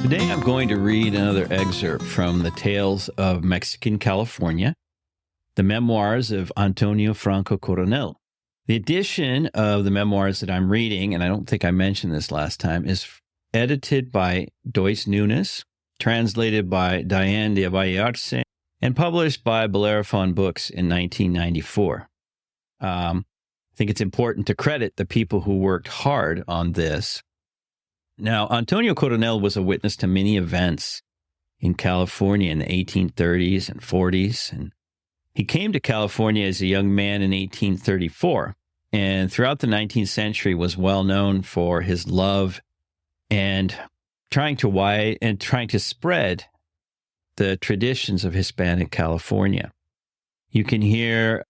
Today I'm going to read another excerpt from the Tales of Mexican California, the Memoirs of Antonio Franco Coronel. The edition of the memoirs that I'm reading, and I don't think I mentioned this last time, is edited by Dois Nunes, translated by Diane de Vallarce, and published by Bellerophon Books in 1994. I think it's important to credit the people who worked hard on this. Now, Antonio Coronel was a witness to many events in California in the 1830s and 40s, and he came to California as a young man in 1834, and throughout the 19th century was well known for his love and trying to spread the traditions of Hispanic California. You can hear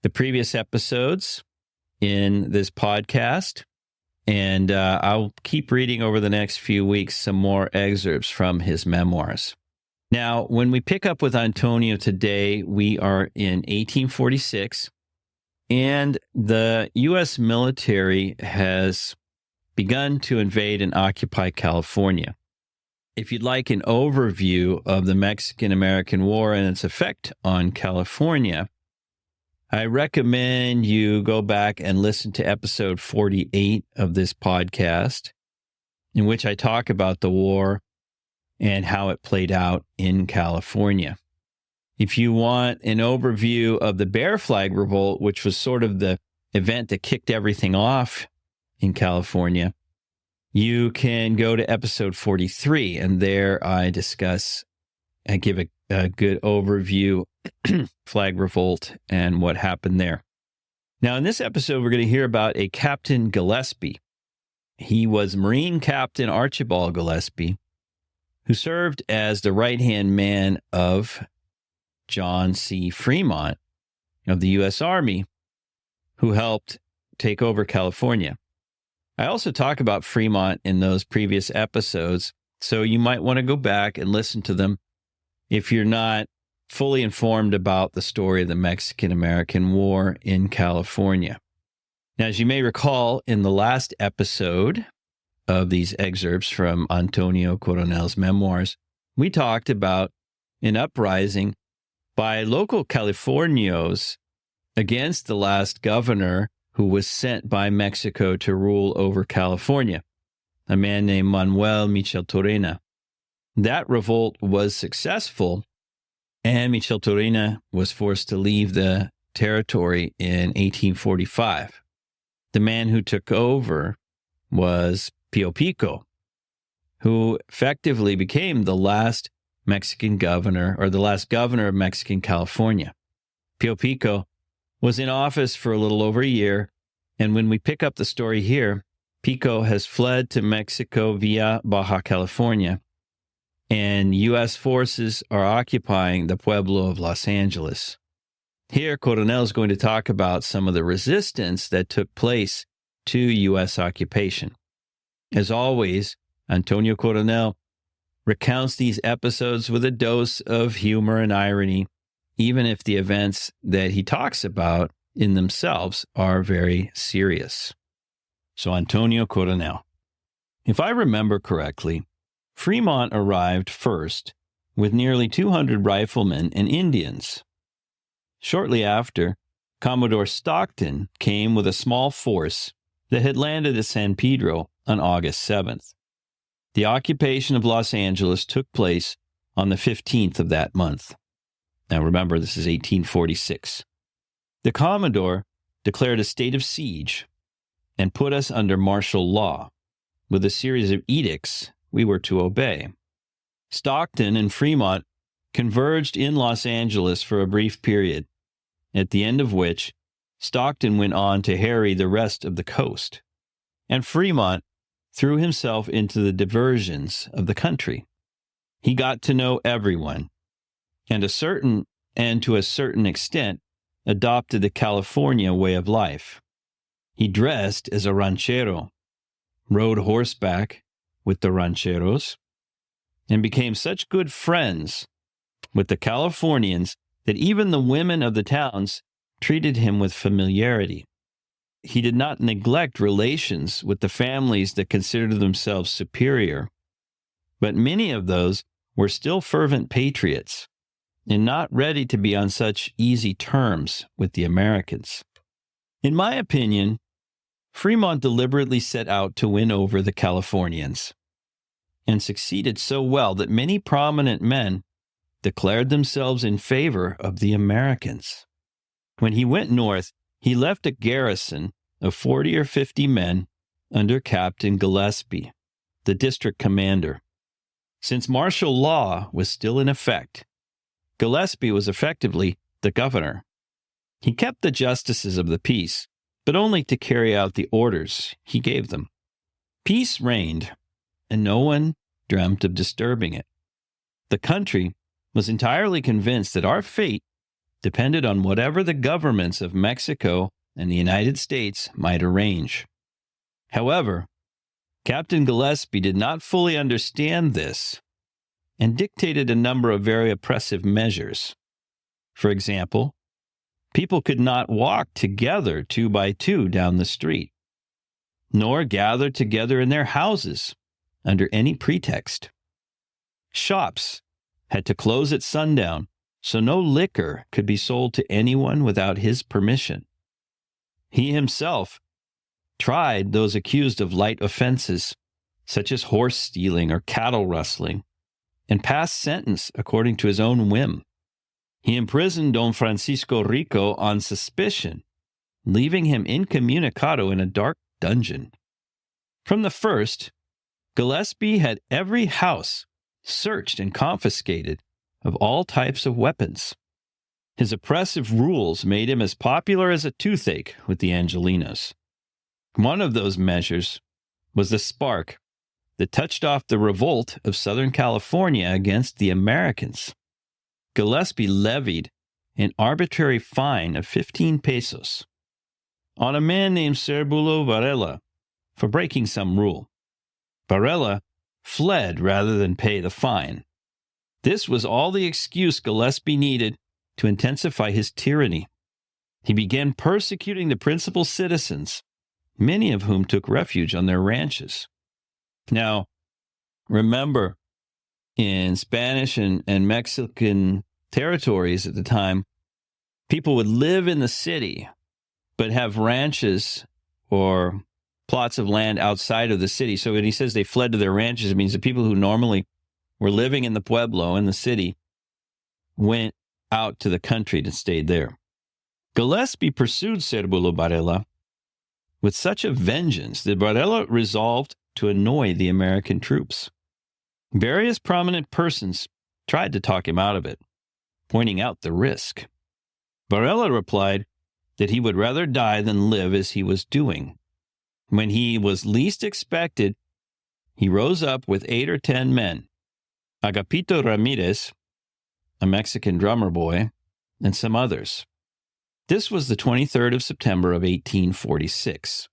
the previous episodes in this podcast, and I'll keep reading over the next few weeks some more excerpts from his memoirs. Now, when we pick up with Antonio today, we are in 1846, and the U.S. military has begun to invade and occupy California. If you'd like an overview of the Mexican-American War and its effect on California, I recommend you go back and listen to episode 48 of this podcast, in which I talk about the war and how it played out in California. If you want an overview of the Bear Flag Revolt, which was sort of the event that kicked everything off in California, you can go to episode 43, and there I give a good overview, Flag Revolt, and what happened there. Now, in this episode, we're going to hear about a Captain Gillespie. He was Marine Captain Archibald Gillespie, who served as the right-hand man of John C. Fremont of the U.S. Army, who helped take over California. I also talk about Fremont in those previous episodes, so you might want to go back and listen to them if you're not fully informed about the story of the Mexican-American War in California. Now, as you may recall, in the last episode of these excerpts from Antonio Coronel's memoirs, we talked about an uprising by local Californios against the last governor who was sent by Mexico to rule over California, a man named Manuel Micheltorena. That revolt was successful, and Micheltorena was forced to leave the territory in 1845. The man who took over was Pío Pico, who effectively became the last Mexican governor, or the last governor of Mexican California. Pío Pico was in office for a little over a year, and when we pick up the story here, Pico has fled to Mexico via Baja California, and U.S. forces are occupying the Pueblo of Los Angeles. Here, Coronel is going to talk about some of the resistance that took place to U.S. occupation. As always, Antonio Coronel recounts these episodes with a dose of humor and irony, even if the events that he talks about in themselves are very serious. So, Antonio Coronel. If I remember correctly, Fremont arrived first with nearly 200 riflemen and Indians. Shortly after, Commodore Stockton came with a small force that had landed at San Pedro on August 7th. The occupation of Los Angeles took place on the 15th of that month. Now remember, this is 1846. The Commodore declared a state of siege and put us under martial law with a series of edicts we were to obey. Stockton and Fremont converged in Los Angeles for a brief period, at the end of which Stockton went on to harry the rest of the coast, and Fremont threw himself into the diversions of the country. He got to know everyone, and to a certain extent, adopted the California way of life. He dressed as a ranchero, rode horseback with the rancheros, and became such good friends with the Californians that even the women of the towns treated him with familiarity. He did not neglect relations with the families that considered themselves superior, but many of those were still fervent patriots and not ready to be on such easy terms with the Americans. In my opinion, Fremont deliberately set out to win over the Californians and succeeded so well that many prominent men declared themselves in favor of the Americans. When he went north, he left a garrison of 40 or 50 men under Captain Gillespie, the district commander. Since martial law was still in effect, Gillespie was effectively the governor. He kept the justices of the peace, but only to carry out the orders he gave them. Peace reigned, and no one dreamt of disturbing it. The country was entirely convinced that our fate depended on whatever the governments of Mexico and the United States might arrange. However, Captain Gillespie did not fully understand this and dictated a number of very oppressive measures. For example, people could not walk together 2 by 2 down the street, nor gather together in their houses under any pretext. Shops had to close at sundown, so no liquor could be sold to anyone without his permission. He himself tried those accused of light offenses, such as horse stealing or cattle rustling, and passed sentence according to his own whim. He imprisoned Don Francisco Rico on suspicion, leaving him incommunicado in a dark dungeon. From the first, Gillespie had every house searched and confiscated of all types of weapons. His oppressive rules made him as popular as a toothache with the Angelinos. One of those measures was the spark that touched off the revolt of Southern California against the Americans. Gillespie levied an arbitrary fine of 15 pesos on a man named Cerbulo Varela for breaking some rule. Varela fled rather than pay the fine. This was all the excuse Gillespie needed to intensify his tyranny. He began persecuting the principal citizens, many of whom took refuge on their ranches. Now, remember, in Spanish and Mexican territories at the time, people would live in the city, but have ranches or plots of land outside of the city. So when he says they fled to their ranches, it means the people who normally were living in the pueblo, in the city, went out to the country and stayed there. Gillespie pursued Cerbulo Varela with such a vengeance that Varela resolved to annoy the American troops. Various prominent persons tried to talk him out of it, pointing out the risk. Varela replied that he would rather die than live as he was doing. When he was least expected, he rose up with 8 or 10 men, Agapito Ramirez, a Mexican drummer boy, and some others. This was the 23rd of September of 1846.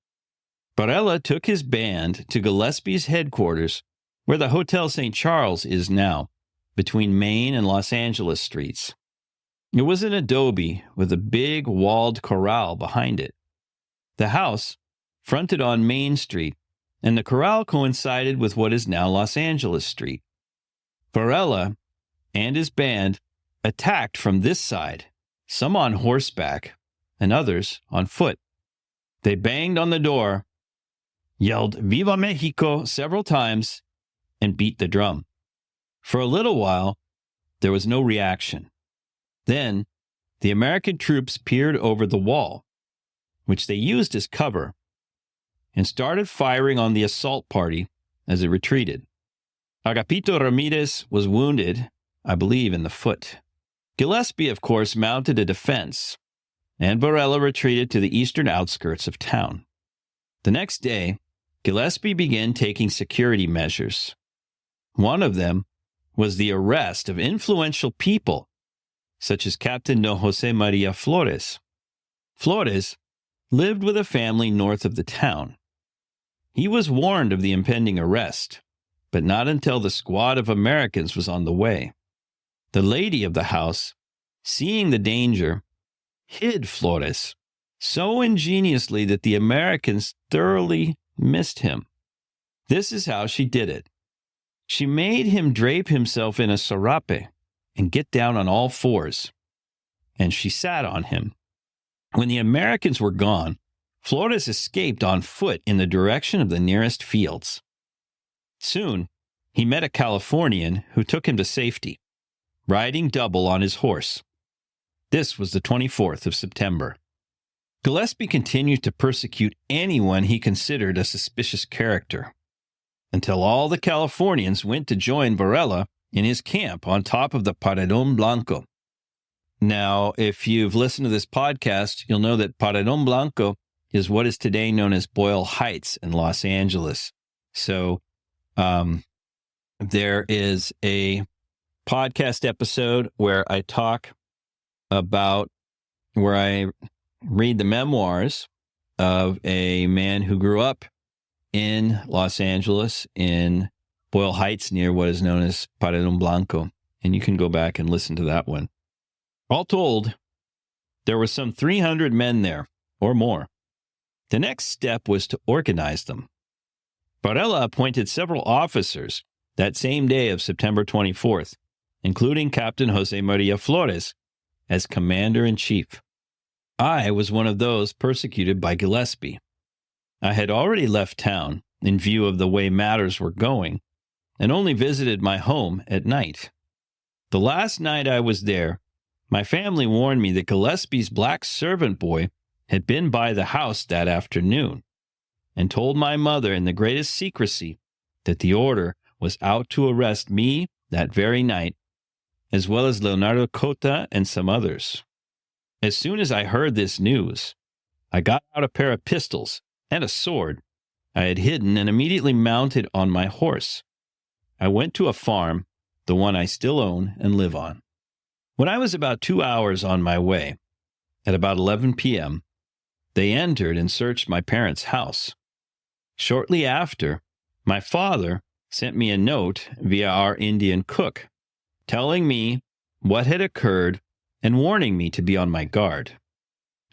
Varela took his band to Gillespie's headquarters, where the Hotel St. Charles is now, between Main and Los Angeles streets. It was an adobe with a big walled corral behind it. The house fronted on Main Street, and the corral coincided with what is now Los Angeles Street. Varela and his band attacked from this side, some on horseback and others on foot. They banged on the door, yelled "Viva Mexico" several times, and beat the drum. For a little while, there was no reaction. Then, the American troops peered over the wall, which they used as cover, and started firing on the assault party as it retreated. Agapito Ramirez was wounded, I believe, in the foot. Gillespie, of course, mounted a defense, and Varela retreated to the eastern outskirts of town. The next day, Gillespie began taking security measures. One of them was the arrest of influential people, such as Captain Don Jose Maria Flores. Flores lived with a family north of the town. He was warned of the impending arrest, but not until the squad of Americans was on the way. The lady of the house, seeing the danger, hid Flores so ingeniously that the Americans thoroughly missed him. This is how she did it. She made him drape himself in a sarape and get down on all fours, and she sat on him. When the Americans were gone, Flores escaped on foot in the direction of the nearest fields. Soon, he met a Californian who took him to safety, riding double on his horse. This was the 24th of September. Gillespie continued to persecute anyone he considered a suspicious character, until all the Californians went to join Varela in his camp on top of the Paredón Blanco. Now, if you've listened to this podcast, you'll know that Paredón Blanco is what is today known as Boyle Heights in Los Angeles. So there is a podcast episode where I read the memoirs of a man who grew up in Los Angeles in Boyle Heights near what is known as Paredón Blanco. And you can go back and listen to that one. All told, there were some 300 men there or more. The next step was to organize them. Varela appointed several officers that same day of September 24th, including Captain Jose Maria Flores as commander-in-chief. I was one of those persecuted by Gillespie. I had already left town in view of the way matters were going, and only visited my home at night. The last night I was there, my family warned me that Gillespie's black servant boy had been by the house that afternoon, and told my mother in the greatest secrecy that the order was out to arrest me that very night, as well as Leonardo Cota and some others. As soon as I heard this news, I got out a pair of pistols and a sword I had hidden and immediately mounted on my horse. I went to a farm, the one I still own and live on. When I was about 2 hours on my way, at about 11 p.m., they entered and searched my parents' house. Shortly after, my father sent me a note via our Indian cook, telling me what had occurred and warning me to be on my guard.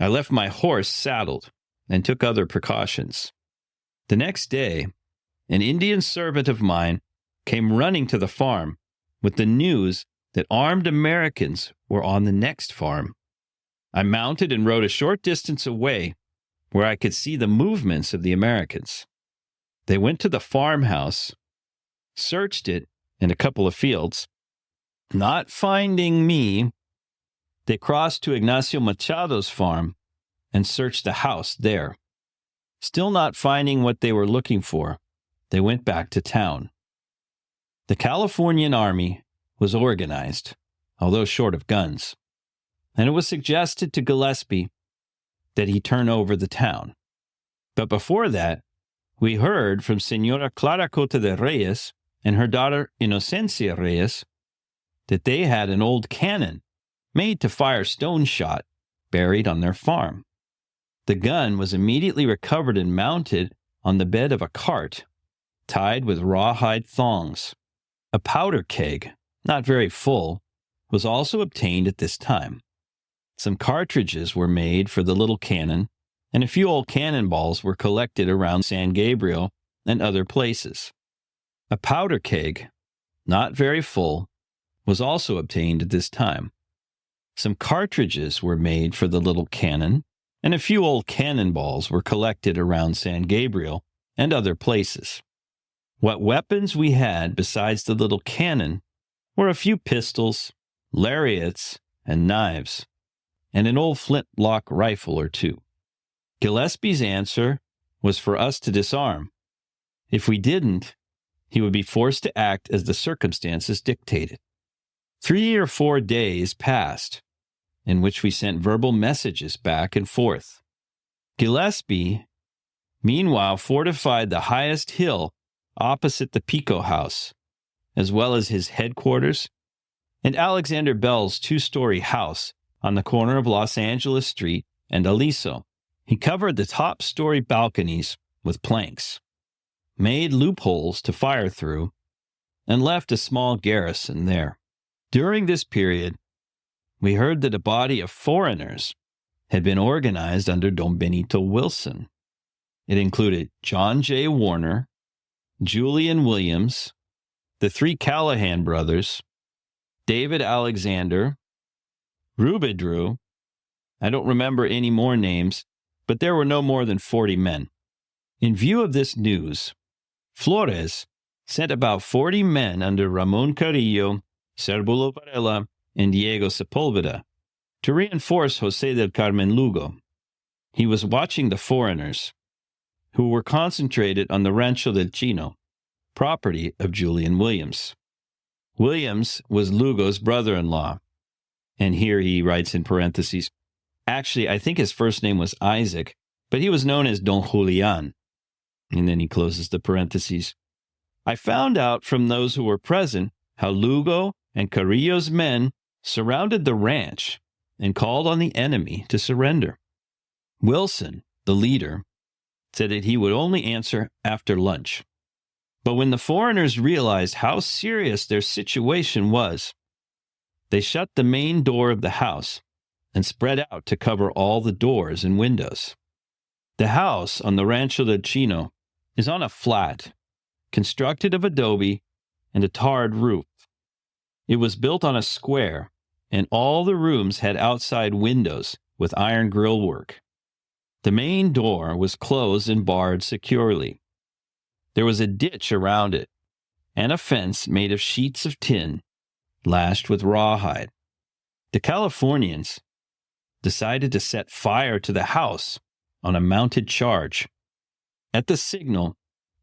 I left my horse saddled and took other precautions. The next day, an Indian servant of mine came running to the farm with the news that armed Americans were on the next farm. I mounted and rode a short distance away where I could see the movements of the Americans. They went to the farmhouse, searched it and a couple of fields. Not finding me, they crossed to Ignacio Machado's farm and searched the house there. Still not finding what they were looking for, they went back to town. The Californian army was organized, although short of guns, and it was suggested to Gillespie that he turn over the town. But before that, we heard from Señora Clara Cota de Reyes and her daughter Inocencia Reyes that they had an old cannon made to fire stone shot buried on their farm. The gun was immediately recovered and mounted on the bed of a cart, tied with rawhide thongs. A powder keg, not very full, was also obtained at this time. Some cartridges were made for the little cannon, and a few old cannonballs were collected around San Gabriel and other places. A powder keg, not very full, was also obtained at this time. Some cartridges were made for the little cannon, and a few old cannonballs were collected around San Gabriel and other places. What weapons we had besides the little cannon were a few pistols, lariats, and knives, and an old flintlock rifle or two. Gillespie's answer was for us to disarm. If we didn't, he would be forced to act as the circumstances dictated. 3 or 4 days passed, in which we sent verbal messages back and forth. Gillespie, meanwhile, fortified the highest hill opposite the Pico House, as well as his headquarters, and Alexander Bell's 2-story house on the corner of Los Angeles Street and Aliso. He covered the top-story balconies with planks, made loopholes to fire through, and left a small garrison there. During this period, we heard that a body of foreigners had been organized under Don Benito Wilson. It included John J. Warner, Julian Williams, the three Callahan brothers, David Alexander, Rubidrew. I don't remember any more names, but there were no more than 40 men. In view of this news, Flores sent about 40 men under Ramon Carrillo, Cérbulo Varela, and Diego Sepúlveda to reinforce José del Carmen Lugo. He was watching the foreigners, who were concentrated on the Rancho del Chino, property of Julian Williams. Williams was Lugo's brother-in-law, and here he writes in parentheses, actually, I think his first name was Isaac, but he was known as Don Julian. And then he closes the parentheses. I found out from those who were present how Lugo and Carrillo's men surrounded the ranch and called on the enemy to surrender. Wilson, the leader, said that he would only answer after lunch. But when the foreigners realized how serious their situation was, they shut the main door of the house and spread out to cover all the doors and windows. The house on the Rancho del Chino is on a flat, constructed of adobe and a tarred roof. It was built on a square, and all the rooms had outside windows with iron grillwork. The main door was closed and barred securely. There was a ditch around it, and a fence made of sheets of tin, lashed with rawhide. The Californians decided to set fire to the house on a mounted charge. At the signal,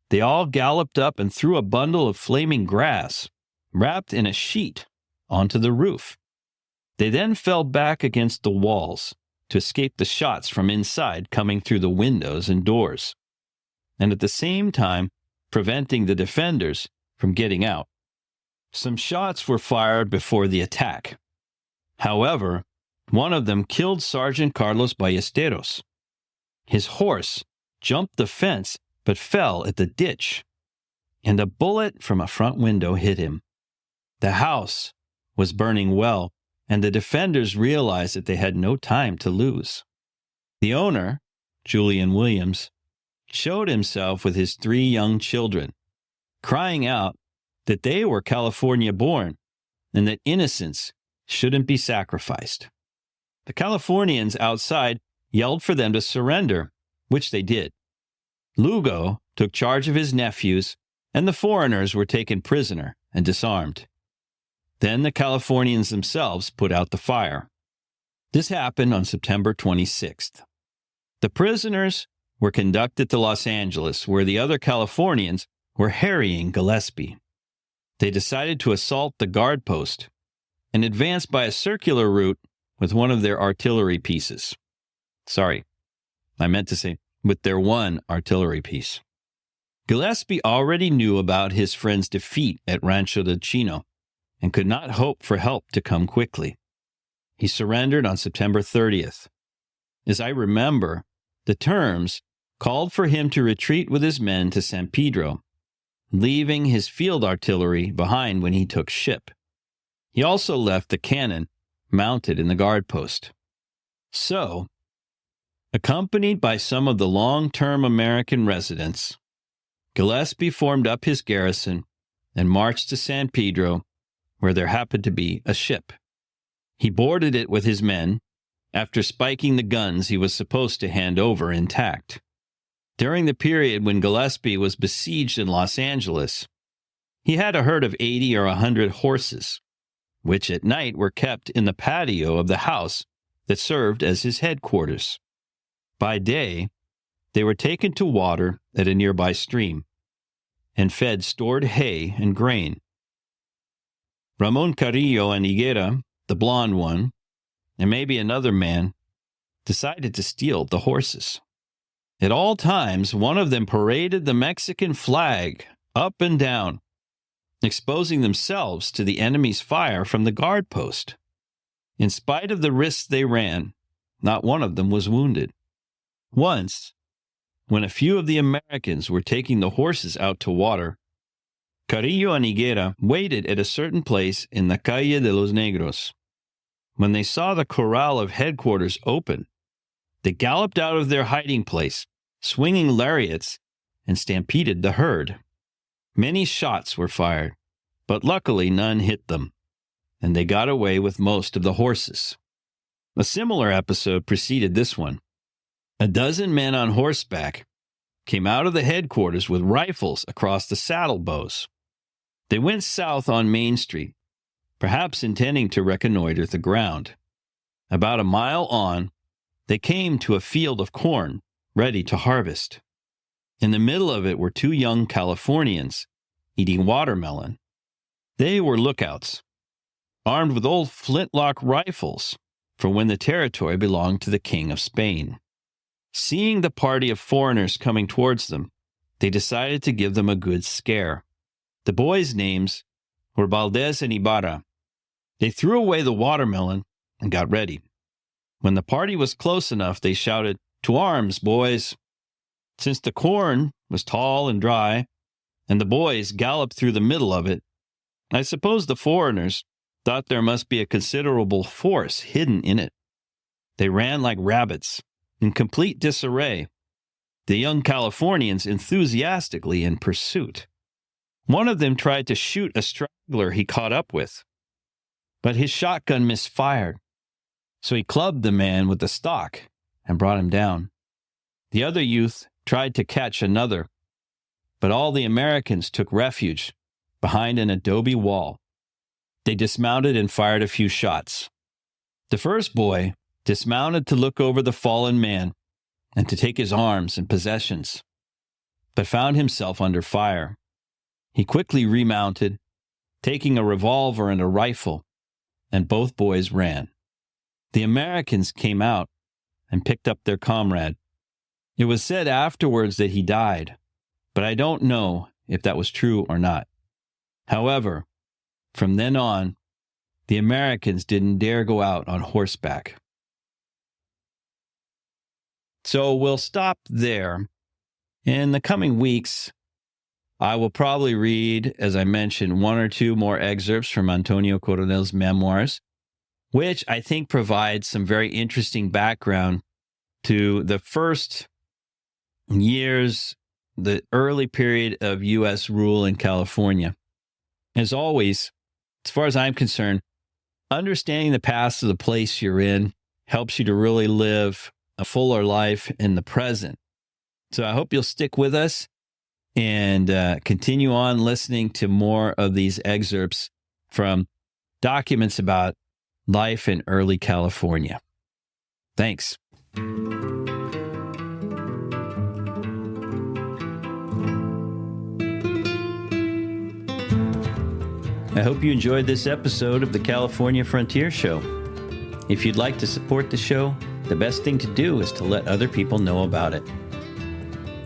they all galloped up and threw a bundle of flaming grass, wrapped in a sheet, onto the roof. They then fell back against the walls to escape the shots from inside coming through the windows and doors, and at the same time preventing the defenders from getting out. Some shots were fired before the attack. However, one of them killed Sergeant Carlos Ballesteros. His horse jumped the fence but fell at the ditch, and a bullet from a front window hit him. The house was burning well, and the defenders realized that they had no time to lose. The owner, Julian Williams, showed himself with his 3 young children, crying out that they were California-born and that innocence shouldn't be sacrificed. The Californians outside yelled for them to surrender, which they did. Lugo took charge of his nephews, and the foreigners were taken prisoner and disarmed. Then the Californians themselves put out the fire. This happened on September 26th. The prisoners were conducted to Los Angeles, where the other Californians were harrying Gillespie. They decided to assault the guard post and advance by a circular route with one of their artillery pieces. Sorry, I meant to say with their one artillery piece. Gillespie already knew about his friend's defeat at Rancho del Chino and could not hope for help to come quickly. He surrendered on September 30th. As I remember, the terms called for him to retreat with his men to San Pedro, leaving his field artillery behind when he took ship. He also left the cannon mounted in the guard post. So, accompanied by some of the long-term American residents, Gillespie formed up his garrison and marched to San Pedro, where there happened to be a ship. He boarded it with his men after spiking the guns he was supposed to hand over intact. During the period when Gillespie was besieged in Los Angeles, he had a herd of 80 or 100 horses, which at night were kept in the patio of the house that served as his headquarters. By day, they were taken to water at a nearby stream and fed stored hay and grain. Ramon Carrillo and Higuera, the blond one, and maybe another man, decided to steal the horses. At all times, one of them paraded the Mexican flag up and down, exposing themselves to the enemy's fire from the guard post. In spite of the risks they ran, not one of them was wounded. Once, when a few of the Americans were taking the horses out to water, Carrillo and Higuera waited at a certain place in the Calle de los Negros. When they saw the corral of headquarters open, they galloped out of their hiding place, swinging lariats, and stampeded the herd. Many shots were fired, but luckily none hit them, and they got away with most of the horses. A similar episode preceded this one. A dozen men on horseback came out of the headquarters with rifles across the saddle bows. They went south on Main Street, perhaps intending to reconnoiter the ground. About a mile on, they came to a field of corn ready to harvest. In the middle of it were two young Californians eating watermelon. They were lookouts, armed with old flintlock rifles for when the territory belonged to the King of Spain. Seeing the party of foreigners coming towards them, they decided to give them a good scare. The boys' names were Valdez and Ibarra. They threw away the watermelon and got ready. When the party was close enough, they shouted, "To arms, boys!" Since the corn was tall and dry, and the boys galloped through the middle of it, I suppose the foreigners thought there must be a considerable force hidden in it. They ran like rabbits, in complete disarray, the young Californians enthusiastically in pursuit. One of them tried to shoot a straggler he caught up with, but his shotgun misfired, so he clubbed the man with the stock and brought him down. The other youth tried to catch another, but all the Americans took refuge behind an adobe wall. They dismounted and fired a few shots. The first boy dismounted to look over the fallen man and to take his arms and possessions, but found himself under fire. He quickly remounted, taking a revolver and a rifle, and both boys ran. The Americans came out and picked up their comrade. It was said afterwards that he died, but I don't know if that was true or not. However, from then on, the Americans didn't dare go out on horseback. So we'll stop there. In the coming weeks, I will probably read, as I mentioned, one or two more excerpts from Antonio Coronel's memoirs, which I think provides some very interesting background to the first years, the early period of U.S. rule in California. As always, as far as I'm concerned, understanding the past of the place you're in helps you to really live a fuller life in the present. So I hope you'll stick with us and continue on listening to more of these excerpts from documents about life in early California. Thanks. I hope you enjoyed this episode of the California Frontier Show. If you'd like to support the show, the best thing to do is to let other people know about it.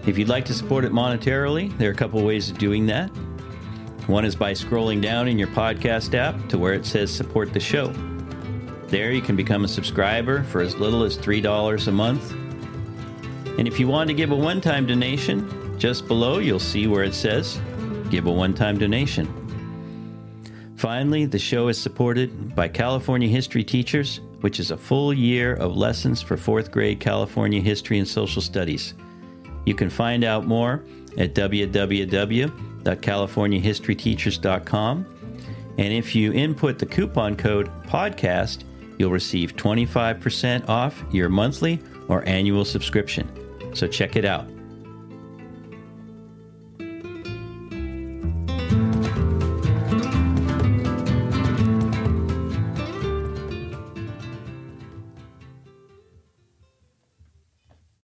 If you'd like to support it monetarily, there are a couple ways of doing that. One is by scrolling down in your podcast app to where it says support the show. There you can become a subscriber for as little as $3 a month. And if you want to give a one-time donation, just below you'll see where it says give a one-time donation. Finally, the show is supported by California History Teachers, which is a full year of lessons for 4th grade California history and social studies. You can find out more at www.californiahistoryteachers.com. And if you input the coupon code PODCAST, you'll receive 25% off your monthly or annual subscription. So check it out.